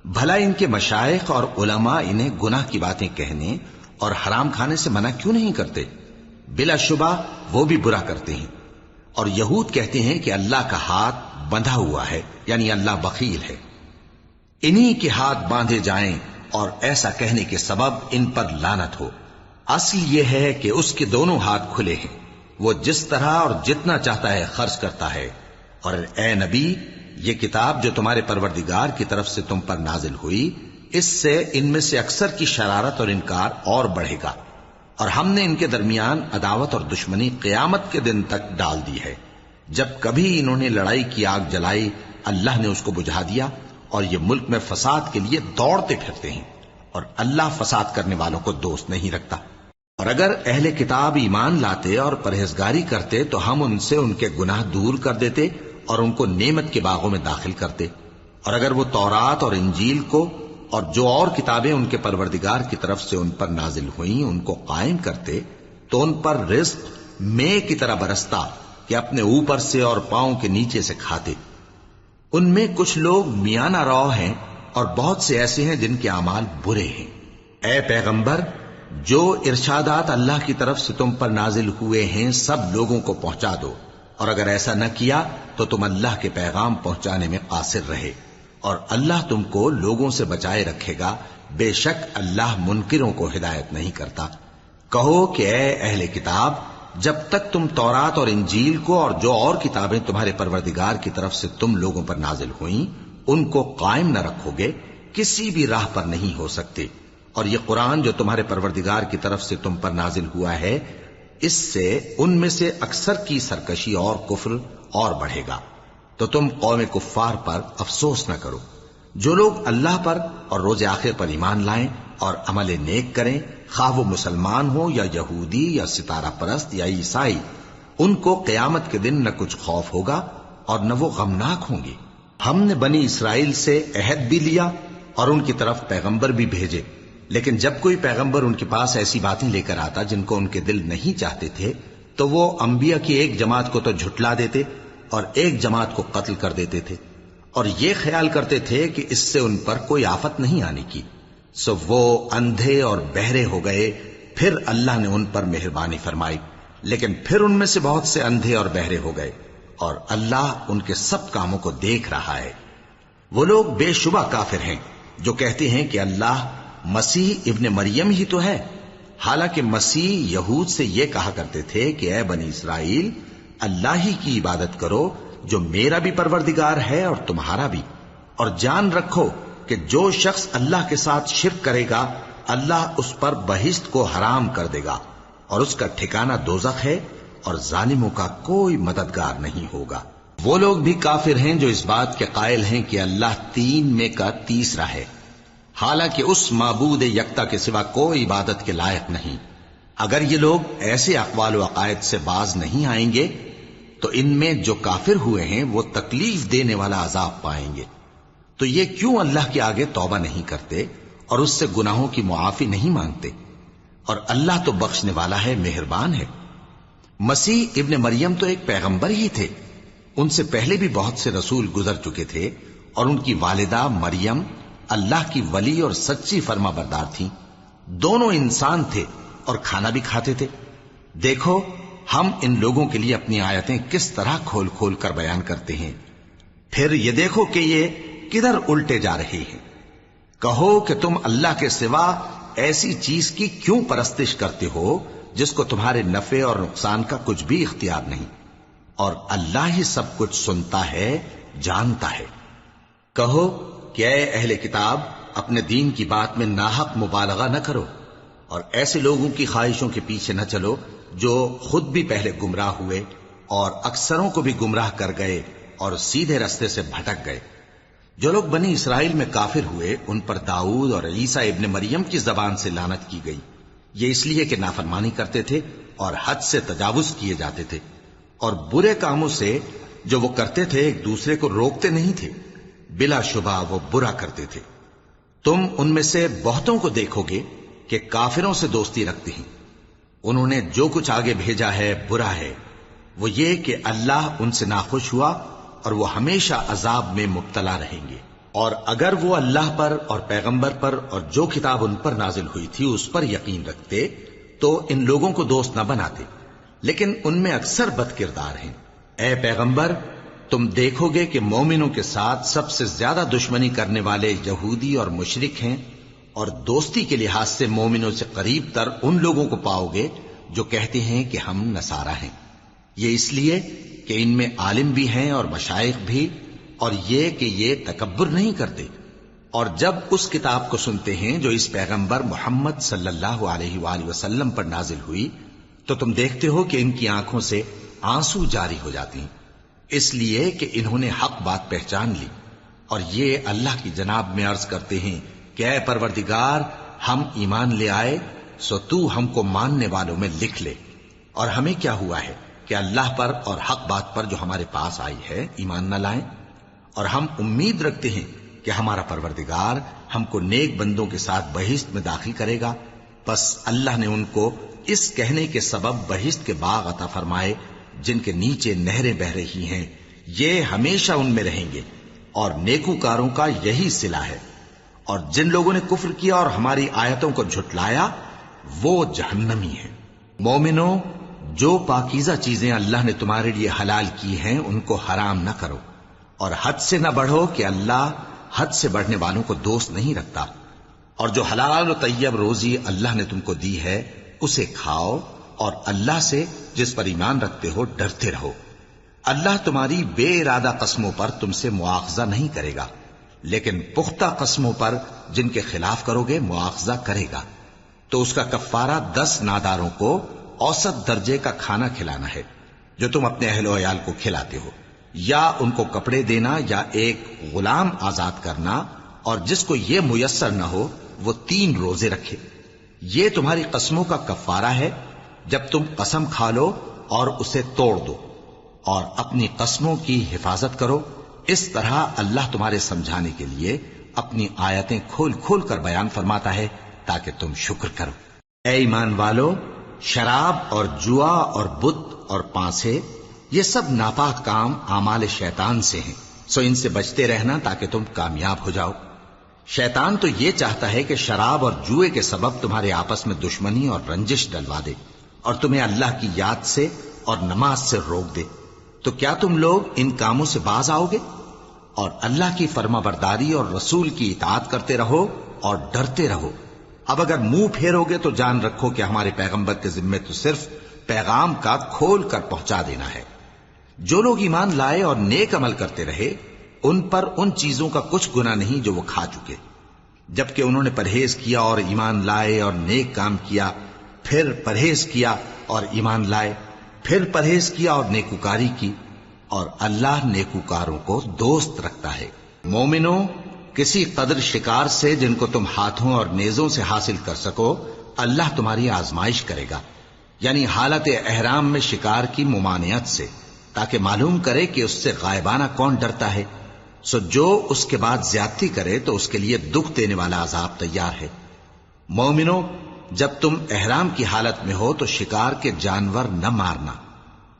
بھلا ان کے مشائخ اور علماء انہیں گناہ کی باتیں کہنے اور حرام کھانے سے منع کیوں نہیں کرتے؟ بلا شبہ وہ بھی برا کرتے ہیں۔ اور یہود کہتے ہیں کہ اللہ کا ہاتھ بندھا ہوا ہے، یعنی اللہ بخیل ہے۔ انہی کے ہاتھ باندھے جائیں اور ایسا کہنے کے سبب ان پر لعنت ہو۔ اصل یہ ہے کہ اس کے دونوں ہاتھ کھلے ہیں، وہ جس طرح اور جتنا چاہتا ہے خرچ کرتا ہے۔ اور اے نبی، یہ کتاب جو تمہارے پروردگار کی طرف سے تم پر نازل ہوئی، اس سے ان میں سے اکثر کی شرارت اور انکار اور بڑھے گا، اور ہم نے ان کے درمیان عداوت اور دشمنی قیامت کے دن تک ڈال دی ہے۔ جب کبھی انہوں نے لڑائی کی آگ جلائی، اللہ نے اس کو بجھا دیا، اور یہ ملک میں فساد کے لیے دوڑتے پھرتے ہیں، اور اللہ فساد کرنے والوں کو دوست نہیں رکھتا۔ اور اگر اہل کتاب ایمان لاتے اور پرہیزگاری کرتے تو ہم ان سے ان کے گناہ دور کر دیتے اور ان کو نعمت کے باغوں میں داخل کرتے۔ اور اگر وہ تورات اور انجیل کو اور جو اور کتابیں ان کے پروردگار کی طرف سے ان پر نازل ہوئیں ان کو قائم کرتے تو ان پر رزق مے کی طرح برستا کہ اپنے اوپر سے اور پاؤں کے نیچے سے کھاتے۔ ان میں کچھ لوگ میانہ رو ہیں اور بہت سے ایسے ہیں جن کے اعمال برے ہیں۔ اے پیغمبر، جو ارشادات اللہ کی طرف سے تم پر نازل ہوئے ہیں سب لوگوں کو پہنچا دو، اور اگر ایسا نہ کیا تو تم اللہ کے پیغام پہنچانے میں قاصر رہے، اور اللہ تم کو لوگوں سے بچائے رکھے گا، بے شک اللہ منکروں کو ہدایت نہیں کرتا۔ کہو کہ اے اہل کتاب، جب تک تم تورات اور انجیل کو اور جو اور کتابیں تمہارے پروردگار کی طرف سے تم لوگوں پر نازل ہوئیں ان کو قائم نہ رکھو گے، کسی بھی راہ پر نہیں ہو سکتے۔ اور یہ قرآن جو تمہارے پروردگار کی طرف سے تم پر نازل ہوا ہے، اس سے ان میں سے اکثر کی سرکشی اور کفر اور بڑھے گا، تو تم قوم کفار پر افسوس نہ کرو۔ جو لوگ اللہ پر اور روز آخر پر ایمان لائیں اور عمل نیک کریں، خواہ وہ مسلمان ہو یا یہودی یا ستارہ پرست یا عیسائی، ان کو قیامت کے دن نہ کچھ خوف ہوگا اور نہ وہ غمناک ہوں گے۔ ہم نے بنی اسرائیل سے عہد بھی لیا اور ان کی طرف پیغمبر بھی بھیجے، لیکن جب کوئی پیغمبر ان کے پاس ایسی باتیں لے کر آتا جن کو ان کے دل نہیں چاہتے تھے تو وہ انبیاء کی ایک جماعت کو تو جھٹلا دیتے اور ایک جماعت کو قتل کر دیتے تھے، اور یہ خیال کرتے تھے کہ اس سے ان پر کوئی آفت نہیں آنے کی، سو وہ اندھے اور بہرے ہو گئے۔ پھر اللہ نے ان پر مہربانی فرمائی، لیکن پھر ان میں سے بہت سے اندھے اور بہرے ہو گئے، اور اللہ ان کے سب کاموں کو دیکھ رہا ہے۔ وہ لوگ بے شبہ کافر ہیں جو کہتے ہیں کہ اللہ مسیح ابن مریم ہی تو ہے، حالانکہ مسیح یہود سے یہ کہا کرتے تھے کہ اے بنی اسرائیل، اللہ ہی کی عبادت کرو جو میرا بھی پروردگار ہے اور تمہارا بھی، اور جان رکھو کہ جو شخص اللہ کے ساتھ شرک کرے گا اللہ اس پر بہشت کو حرام کر دے گا، اور اس کا ٹھکانہ دوزخ ہے، اور ظالموں کا کوئی مددگار نہیں ہوگا۔ وہ لوگ بھی کافر ہیں جو اس بات کے قائل ہیں کہ اللہ تین میں کا تیسرا ہے، حالانکہ اس معبود یکتا کے سوا کوئی عبادت کے لائق نہیں۔ اگر یہ لوگ ایسے اقوال و عقائد سے باز نہیں آئیں گے تو ان میں جو کافر ہوئے ہیں وہ تکلیف دینے والا عذاب پائیں گے۔ تو یہ کیوں اللہ کے آگے توبہ نہیں کرتے اور اس سے گناہوں کی معافی نہیں مانگتے؟ اور اللہ تو بخشنے والا ہے، مہربان ہے۔ مسیح ابن مریم تو ایک پیغمبر ہی تھے، ان سے پہلے بھی بہت سے رسول گزر چکے تھے، اور ان کی والدہ مریم اللہ کی ولی اور سچی فرما بردار تھیں، دونوں انسان تھے اور کھانا بھی کھاتے تھے۔ دیکھو ہم ان لوگوں کے لیے اپنی آیتیں کس طرح کھول کھول کر بیان کرتے ہیں، پھر یہ دیکھو کہ یہ کدھر الٹے جا رہے ہیں۔ کہو کہ تم اللہ کے سوا ایسی چیز کی کیوں پرستش کرتے ہو جس کو تمہارے نفع اور نقصان کا کچھ بھی اختیار نہیں، اور اللہ ہی سب کچھ سنتا ہے، جانتا ہے۔ کہو کہ اے اہل کتاب، اپنے دین کی بات میں ناحق مبالغہ نہ کرو، اور ایسے لوگوں کی خواہشوں کے پیچھے نہ چلو جو خود بھی پہلے گمراہ ہوئے اور اکثروں کو بھی گمراہ کر گئے اور سیدھے رستے سے بھٹک گئے۔ جو لوگ بنی اسرائیل میں کافر ہوئے ان پر داؤد اور عیسیٰ ابن مریم کی زبان سے لعنت کی گئی، یہ اس لیے کہ نافرمانی کرتے تھے اور حد سے تجاوز کیے جاتے تھے، اور برے کاموں سے جو وہ کرتے تھے ایک دوسرے کو روکتے نہیں تھے، بلا شبہ وہ برا کرتے تھے۔ تم ان میں سے بہتوں کو دیکھو گے کہ کافروں سے دوستی رکھتے ہیں، انہوں نے جو کچھ آگے بھیجا ہے برا ہے، وہ یہ کہ اللہ ان سے ناخوش ہوا اور وہ ہمیشہ عذاب میں مبتلا رہیں گے۔ اور اگر وہ اللہ پر اور پیغمبر پر اور جو کتاب ان پر نازل ہوئی تھی اس پر یقین رکھتے تو ان لوگوں کو دوست نہ بناتے، لیکن ان میں اکثر بد کردار ہیں۔ اے پیغمبر، تم دیکھو گے کہ مومنوں کے ساتھ سب سے زیادہ دشمنی کرنے والے یہودی اور مشرک ہیں، اور دوستی کے لحاظ سے مومنوں سے قریب تر ان لوگوں کو پاؤ گے جو کہتے ہیں کہ ہم نصارہ ہیں، یہ اس لیے کہ ان میں عالم بھی ہیں اور مشائخ بھی، اور یہ کہ یہ تکبر نہیں کرتے۔ اور جب اس کتاب کو سنتے ہیں جو اس پیغمبر محمد صلی اللہ علیہ وآلہ وسلم پر نازل ہوئی تو تم دیکھتے ہو کہ ان کی آنکھوں سے آنسو جاری ہو جاتی ہیں، اس لیے کہ انہوں نے حق بات پہچان لی، اور یہ اللہ کی جناب میں عرض کرتے ہیں کہ اے پروردگار، ہم ایمان لے آئے سو تو ہم کو ماننے والوں میں لکھ لے۔ اور ہمیں کیا ہوا ہے کہ اللہ پر اور حق بات پر جو ہمارے پاس آئی ہے ایمان نہ لائیں، اور ہم امید رکھتے ہیں کہ ہمارا پروردگار ہم کو نیک بندوں کے ساتھ بہشت میں داخل کرے گا۔ بس اللہ نے ان کو اس کہنے کے سبب بہشت کے باغ عطا فرمائے جن کے نیچے نہریں بہ رہی ہیں، یہ ہمیشہ ان میں رہیں گے، اور نیکوکاروں کا یہی صلہ ہے۔ اور جن لوگوں نے کفر کیا اور ہماری آیتوں کو جھٹلایا وہ جہنمی ہیں۔ مومنوں، جو پاکیزہ چیزیں اللہ نے تمہارے لیے حلال کی ہیں ان کو حرام نہ کرو، اور حد سے نہ بڑھو کہ اللہ حد سے بڑھنے والوں کو دوست نہیں رکھتا۔ اور جو حلال و طیب روزی اللہ نے تم کو دی ہے اسے کھاؤ، اور اللہ سے جس پر ایمان رکھتے ہو ڈرتے رہو۔ اللہ تمہاری بے ارادہ قسموں پر تم سے مواخذہ نہیں کرے گا، لیکن پختہ قسموں پر جن کے خلاف کرو گے مواخذہ کرے گا۔ تو اس کا کفارہ 10 ناداروں کو اوسط درجے کا کھانا کھلانا ہے جو تم اپنے اہل و عیال کو کھلاتے ہو، یا ان کو کپڑے دینا یا ایک غلام آزاد کرنا، اور جس کو یہ میسر نہ ہو وہ 3 روزے رکھے۔ یہ تمہاری قسموں کا کفارہ ہے جب تم قسم کھا لو اور اسے توڑ دو، اور اپنی قسموں کی حفاظت کرو۔ اس طرح اللہ تمہارے سمجھانے کے لیے اپنی آیتیں کھول کھول کر بیان فرماتا ہے تاکہ تم شکر کرو۔ اے ایمان والو، شراب اور جوا اور بت اور پانسے یہ سب ناپاک کام اعمال شیطان سے ہیں، سو ان سے بچتے رہنا تاکہ تم کامیاب ہو جاؤ۔ شیطان تو یہ چاہتا ہے کہ شراب اور جوئے کے سبب تمہارے آپس میں دشمنی اور رنجش ڈلوا دے، اور تمہیں اللہ کی یاد سے اور نماز سے روک دے۔ تو کیا تم لوگ ان کاموں سے باز آؤ گے؟ اور اللہ کی فرما برداری اور رسول کی اطاعت کرتے رہو اور ڈرتے رہو۔ اب اگر منہ پھیرو گے تو جان رکھو کہ ہمارے پیغمبر کے ذمے تو صرف پیغام کا کھول کر پہنچا دینا ہے۔ جو لوگ ایمان لائے اور نیک عمل کرتے رہے ان پر ان چیزوں کا کچھ گناہ نہیں جو وہ کھا چکے، جبکہ انہوں نے پرہیز کیا اور ایمان لائے اور نیک کام کیا، پھر پرہیز کیا اور ایمان لائے، پھر پرہیز کیا اور نیکوکاری کی، اور اللہ نیکوکاروں کو دوست رکھتا ہے۔ مومنوں، کسی قدر شکار سے جن کو تم ہاتھوں اور نیزوں سے حاصل کر سکو اللہ تمہاری آزمائش کرے گا، یعنی حالت احرام میں شکار کی ممانعت سے، تاکہ معلوم کرے کہ اس سے غائبانہ کون ڈرتا ہے۔ سو جو اس کے بعد زیادتی کرے تو اس کے لیے دکھ دینے والا عذاب تیار ہے۔ مومنوں، جب تم احرام کی حالت میں ہو تو شکار کے جانور نہ مارنا،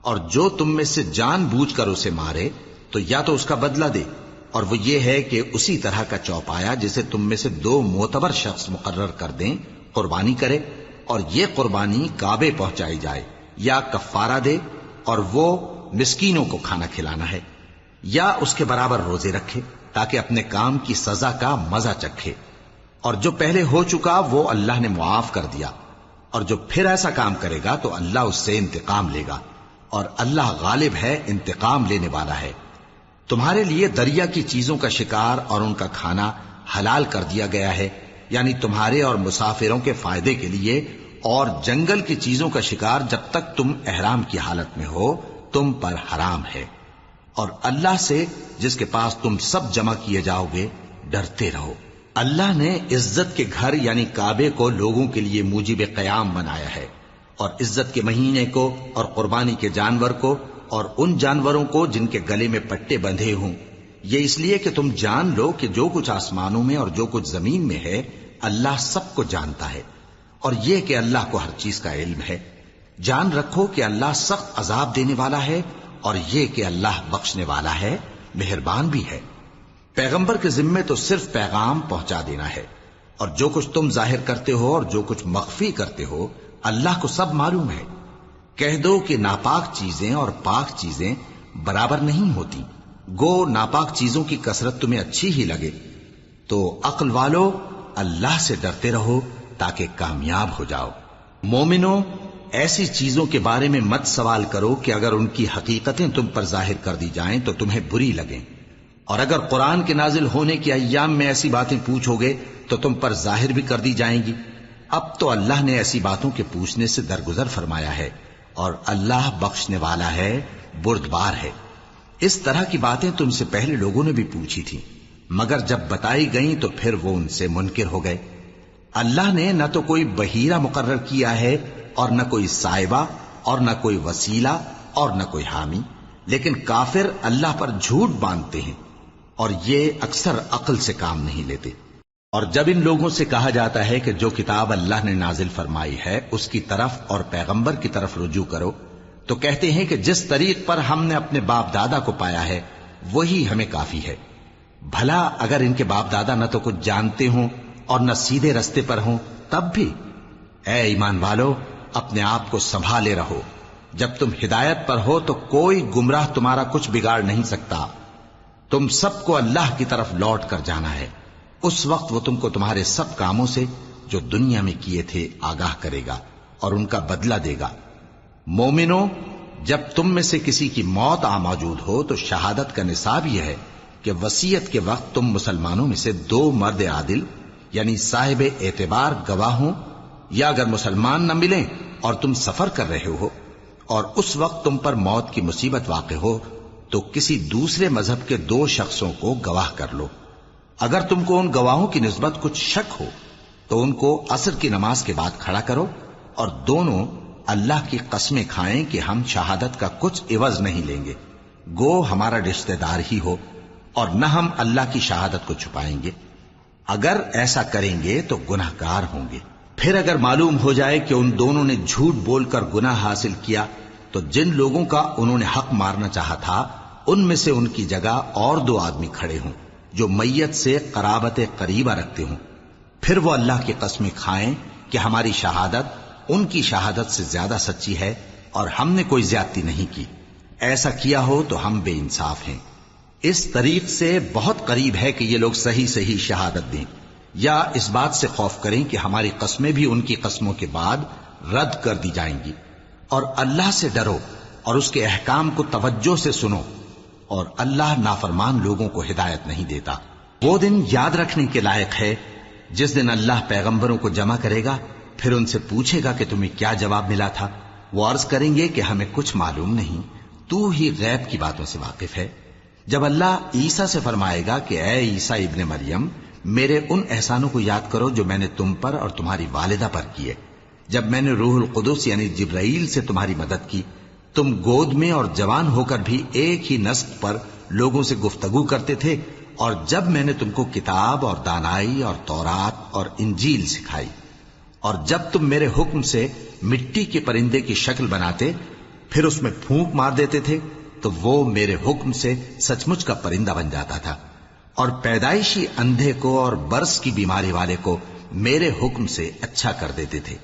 اور جو تم میں سے جان بوجھ کر اسے مارے تو یا تو اس کا بدلہ دے، اور وہ یہ ہے کہ اسی طرح کا چوپایا جسے تم میں سے 2 معتبر شخص مقرر کر دیں قربانی کرے، اور یہ قربانی کعبے پہنچائی جائے، یا کفارہ دے اور وہ مسکینوں کو کھانا کھلانا ہے، یا اس کے برابر روزے رکھے تاکہ اپنے کام کی سزا کا مزہ چکھے۔ اور جو پہلے ہو چکا وہ اللہ نے معاف کر دیا، اور جو پھر ایسا کام کرے گا تو اللہ اس سے انتقام لے گا، اور اللہ غالب ہے، انتقام لینے والا ہے۔ تمہارے لیے دریا کی چیزوں کا شکار اور ان کا کھانا حلال کر دیا گیا ہے، یعنی تمہارے اور مسافروں کے فائدے کے لیے، اور جنگل کی چیزوں کا شکار جب تک تم احرام کی حالت میں ہو تم پر حرام ہے۔ اور اللہ سے جس کے پاس تم سب جمع کیے جاؤ گے ڈرتے رہو۔ اللہ نے عزت کے گھر یعنی کعبے کو لوگوں کے لیے موجب قیام بنایا ہے، اور عزت کے مہینے کو اور قربانی کے جانور کو اور ان جانوروں کو جن کے گلے میں پٹے بندھے ہوں، یہ اس لیے کہ تم جان لو کہ جو کچھ آسمانوں میں اور جو کچھ زمین میں ہے اللہ سب کو جانتا ہے، اور یہ کہ اللہ کو ہر چیز کا علم ہے۔ جان رکھو کہ اللہ سخت عذاب دینے والا ہے، اور یہ کہ اللہ بخشنے والا ہے، مہربان بھی ہے۔ پیغمبر کے ذمے تو صرف پیغام پہنچا دینا ہے، اور جو کچھ تم ظاہر کرتے ہو اور جو کچھ مخفی کرتے ہو اللہ کو سب معلوم ہے۔ کہہ دو کہ ناپاک چیزیں اور پاک چیزیں برابر نہیں ہوتی، گو ناپاک چیزوں کی کثرت تمہیں اچھی ہی لگے، تو عقل والو اللہ سے ڈرتے رہو تاکہ کامیاب ہو جاؤ۔ مومنو، ایسی چیزوں کے بارے میں مت سوال کرو کہ اگر ان کی حقیقتیں تم پر ظاہر کر دی جائیں تو تمہیں بری لگیں، اور اگر قرآن کے نازل ہونے کے ایام میں ایسی باتیں پوچھو گے تو تم پر ظاہر بھی کر دی جائیں گی۔ اب تو اللہ نے ایسی باتوں کے پوچھنے سے درگزر فرمایا ہے، اور اللہ بخشنے والا ہے، بردبار ہے۔ اس طرح کی باتیں تم سے پہلے لوگوں نے بھی پوچھی تھی، مگر جب بتائی گئیں تو پھر وہ ان سے منکر ہو گئے۔ اللہ نے نہ تو کوئی بحیرہ مقرر کیا ہے اور نہ کوئی سائبہ اور نہ کوئی وسیلہ اور نہ کوئی حامی، لیکن کافر اللہ پر جھوٹ باندھتے ہیں اور یہ اکثر عقل سے کام نہیں لیتے۔ اور جب ان لوگوں سے کہا جاتا ہے کہ جو کتاب اللہ نے نازل فرمائی ہے اس کی طرف اور پیغمبر کی طرف رجوع کرو، تو کہتے ہیں کہ جس طریق پر ہم نے اپنے باپ دادا کو پایا ہے وہی ہمیں کافی ہے۔ بھلا اگر ان کے باپ دادا نہ تو کچھ جانتے ہوں اور نہ سیدھے رستے پر ہوں تب بھی؟ اے ایمان والو، اپنے آپ کو سنبھالے رہو، جب تم ہدایت پر ہو تو کوئی گمراہ تمہارا کچھ بگاڑ نہیں سکتا۔ تم سب کو اللہ کی طرف لوٹ کر جانا ہے، اس وقت وہ تم کو تمہارے سب کاموں سے جو دنیا میں کیے تھے آگاہ کرے گا اور ان کا بدلہ دے گا۔ مومنو، جب تم میں سے کسی کی موت آ موجود ہو تو شہادت کا نصاب یہ ہے کہ وصیت کے وقت تم مسلمانوں میں سے 2 مرد عادل یعنی صاحب اعتبار گواہ ہوں، یا اگر مسلمان نہ ملیں اور تم سفر کر رہے ہو اور اس وقت تم پر موت کی مصیبت واقع ہو تو کسی دوسرے مذہب کے 2 شخصوں کو گواہ کر لو۔ اگر تم کو ان گواہوں کی نسبت کچھ شک ہو تو ان کو عصر کی نماز کے بعد کھڑا کرو، اور دونوں اللہ کی قسمیں کھائیں کہ ہم شہادت کا کچھ عوض نہیں لیں گے، گو ہمارا رشتہ دار ہی ہو، اور نہ ہم اللہ کی شہادت کو چھپائیں گے۔ اگر ایسا کریں گے تو گناہ گار ہوں گے۔ پھر اگر معلوم ہو جائے کہ ان دونوں نے جھوٹ بول کر گناہ حاصل کیا تو جن لوگوں کا انہوں نے حق مارنا چاہا تھا ان میں سے ان کی جگہ اور 2 آدمی کھڑے ہوں جو میت سے قرابت قریبہ رکھتے ہوں، پھر وہ اللہ کی قسمیں کھائیں کہ ہماری شہادت ان کی شہادت سے زیادہ سچی ہے اور ہم نے کوئی زیادتی نہیں کی۔ ایسا کیا ہو تو ہم بے انصاف ہیں۔ اس طریق سے بہت قریب ہے کہ یہ لوگ صحیح شہادت دیں، یا اس بات سے خوف کریں کہ ہماری قسمیں بھی ان کی قسموں کے بعد رد کر دی جائیں گی۔ اور اللہ سے ڈرو اور اس کے احکام کو توجہ سے سنو، اور اللہ نافرمان لوگوں کو ہدایت نہیں دیتا۔ وہ دن یاد رکھنے کے لائق ہے جس دن اللہ پیغمبروں کو جمع کرے گا، پھر ان سے پوچھے گا کہ تمہیں کیا جواب ملا تھا۔ وہ عرض کریں گے کہ ہمیں کچھ معلوم نہیں، تو ہی غیب کی باتوں سے واقف ہے۔ جب اللہ عیسیٰ سے فرمائے گا کہ اے عیسیٰ ابن مریم، میرے ان احسانوں کو یاد کرو جو میں نے تم پر اور تمہاری والدہ پر کیے، جب میں نے روح القدس یعنی جبرائیل سے تمہاری مدد کی، تم گود میں اور جوان ہو کر بھی ایک ہی نسق پر لوگوں سے گفتگو کرتے تھے، اور جب میں نے تم کو کتاب اور دانائی اور تورات اور انجیل سکھائی، اور جب تم میرے حکم سے مٹی کے پرندے کی شکل بناتے پھر اس میں پھونک مار دیتے تھے تو وہ میرے حکم سے سچ مچ کا پرندہ بن جاتا تھا، اور پیدائشی اندھے کو اور برس کی بیماری والے کو میرے حکم سے اچھا کر دیتے تھے،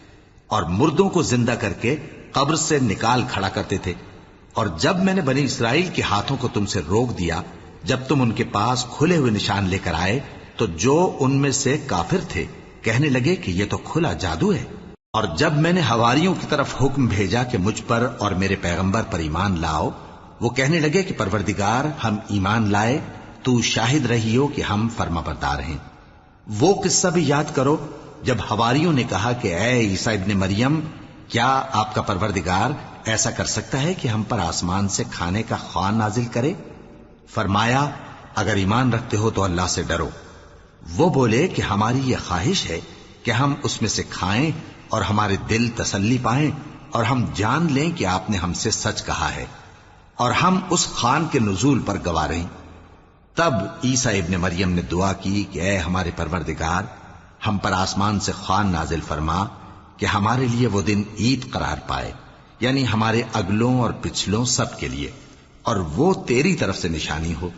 اور مردوں کو زندہ کر کے قبر سے نکال کھڑا کرتے تھے۔ اور جب میں نے بنی اسرائیل کے ہاتھوں کو تم سے روک دیا جب تم ان کے پاس کھلے ہوئے نشان لے کر آئے تو جو ان میں سے کافر تھے کہنے لگے کہ یہ تو کھلا جادو ہے۔ اور جب میں نے حواریوں کی طرف حکم بھیجا کہ مجھ پر اور میرے پیغمبر پر ایمان لاؤ، وہ کہنے لگے کہ پروردگار، ہم ایمان لائے، تو شاہد رہی ہو کہ ہم فرما بردار ہیں۔ وہ قصہ بھی یاد کرو جب حواریوں نے کہا کہ اے عیسیٰ ابن مریم، کیا آپ کا پروردگار ایسا کر سکتا ہے کہ ہم پر آسمان سے کھانے کا خوان نازل کرے؟ فرمایا اگر ایمان رکھتے ہو تو اللہ سے ڈرو۔ وہ بولے کہ ہماری یہ خواہش ہے کہ ہم اس میں سے کھائیں اور ہمارے دل تسلی پائیں اور ہم جان لیں کہ آپ نے ہم سے سچ کہا ہے اور ہم اس خوان کے نزول پر گواہ رہیں۔ تب عیسیٰ ابن مریم نے دعا کی کہ اے ہمارے پروردگار، ہم پر آسمان سے خوان نازل فرما کہ ہمارے لیے وہ دن عید قرار پائے، یعنی ہمارے اگلوں اور پچھلوں سب کے لیے، اور وہ تیری طرف سے نشانی ہو،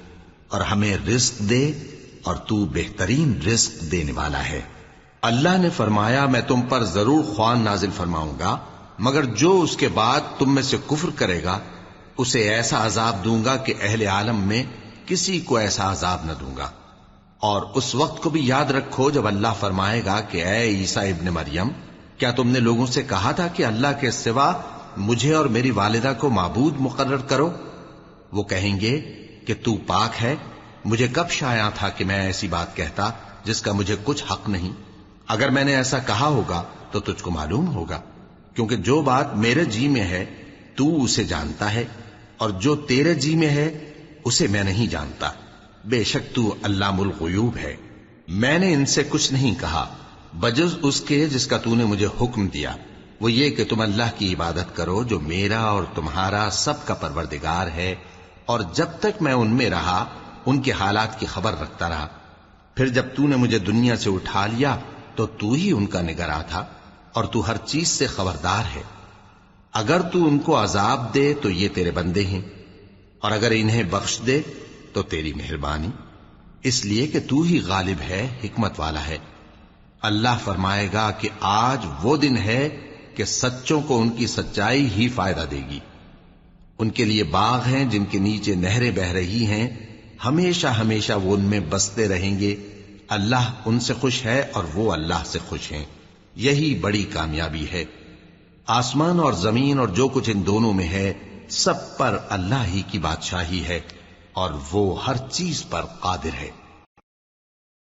اور ہمیں رزق دے اور تو بہترین رزق دینے والا ہے۔ اللہ نے فرمایا میں تم پر ضرور خوان نازل فرماؤں گا، مگر جو اس کے بعد تم میں سے کفر کرے گا اسے ایسا عذاب دوں گا کہ اہل عالم میں کسی کو ایسا عذاب نہ دوں گا۔ اور اس وقت کو بھی یاد رکھو جب اللہ فرمائے گا کہ اے عیسیٰ ابن مریم، کیا تم نے لوگوں سے کہا تھا کہ اللہ کے سوا مجھے اور میری والدہ کو معبود مقرر کرو؟ وہ کہیں گے کہ تو پاک ہے، مجھے کب شایع تھا کہ میں ایسی بات کہتا جس کا مجھے کچھ حق نہیں۔ اگر میں نے ایسا کہا ہوگا تو تجھ کو معلوم ہوگا، کیونکہ جو بات میرے جی میں ہے تو اسے جانتا ہے، اور جو تیرے جی میں ہے اسے میں نہیں جانتا۔ بے شک تو علام الغیوب ہے۔ میں نے ان سے کچھ نہیں کہا بجز اس کے جس کا تو نے مجھے حکم دیا، وہ یہ کہ تم اللہ کی عبادت کرو جو میرا اور تمہارا سب کا پروردگار ہے، اور جب تک میں ان میں رہا ان کے حالات کی خبر رکھتا رہا۔ پھر جب تو نے مجھے دنیا سے اٹھا لیا تو تو ہی ان کا نگراں تھا، اور تو ہر چیز سے خبردار ہے۔ اگر تو ان کو عذاب دے تو یہ تیرے بندے ہیں، اور اگر انہیں بخش دے تو تیری مہربانی، اس لیے کہ تو ہی غالب ہے، حکمت والا ہے۔ اللہ فرمائے گا کہ آج وہ دن ہے کہ سچوں کو ان کی سچائی ہی فائدہ دے گی۔ ان کے لیے باغ ہیں جن کے نیچے نہریں بہ رہی ہیں، ہمیشہ ہمیشہ وہ ان میں بستے رہیں گے۔ اللہ ان سے خوش ہے اور وہ اللہ سے خوش ہیں، یہی بڑی کامیابی ہے۔ آسمان اور زمین اور جو کچھ ان دونوں میں ہے سب پر اللہ ہی کی بادشاہی ہے، اور وہ ہر چیز پر قادر ہے۔